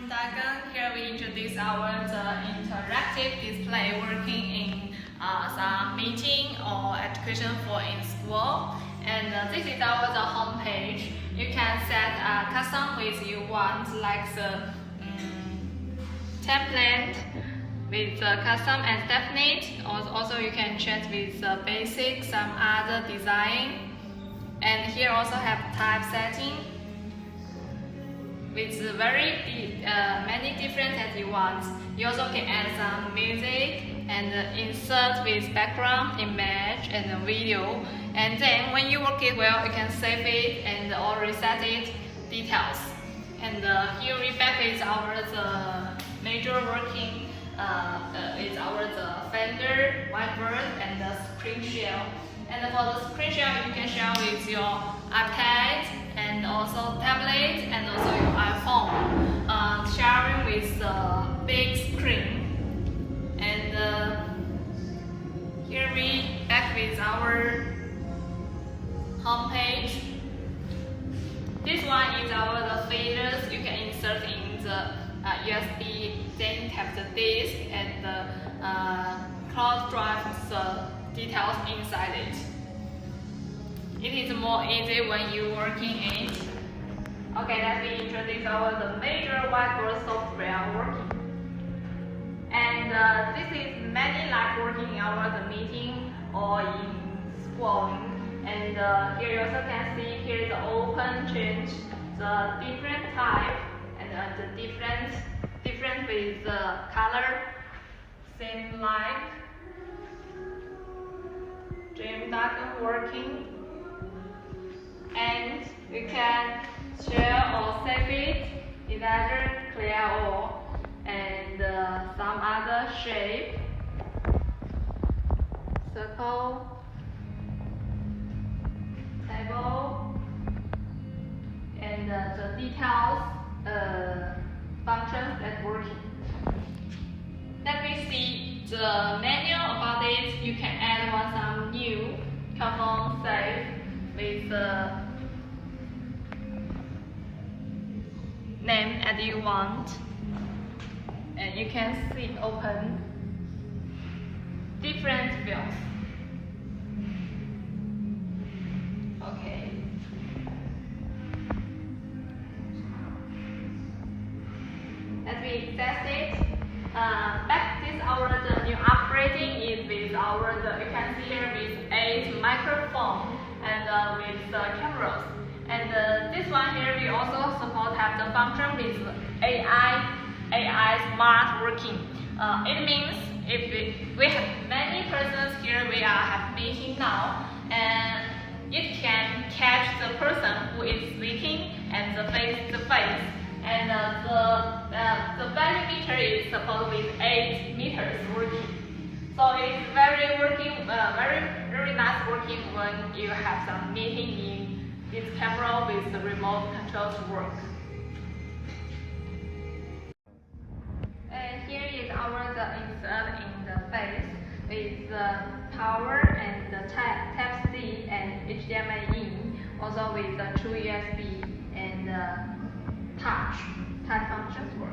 Gemdragon. Here we introduce our interactive display working in some meeting or education for in school. And this is our home page. You can set custom with you want, like the template with custom and definite. Also you can change with basic, some other design. And here also have type setting with very many different that you want. You also can add some music and insert with background, image and video. And then when you work it well, you can save it and or reset it details. And here we back is our major working is our Fender, Whiteboard and the screen share. And for the screen share, you can share with your iPad and also tablet and also your iPhone, sharing with the big screen. And here we back with our home page. This one is our features. You can insert in the USB, then have the disk and the cloud drive the details inside it. It is more easy when you working in. Okay, let me introduce the major whiteboard software working. And this is many like working in our meeting or in school. And here you also can see here the open change the different type and the different with the color same like Gemdragon working. And you can share or save it in either clear or and some other shape, circle, table, and the details functions that working. Let me see the menu about it. You can add some new common save with the name that you want, and you can see open different views. Okay. Let me test it. Back this the new upgrading is with our you can see here with 8 microphone and with the cameras. And this one here we also support have the function with AI smart working. It means if we have many persons here, we have meeting now, and it can catch the person who is speaking and the face to face. And the value meter is supported with 8 meters working. So it's very working, very nice working when you have some meeting in this camera with the remote control to work. And here is our insert in the face with the power and the Type-C and HDMI in, also with the true USB and touch functions work.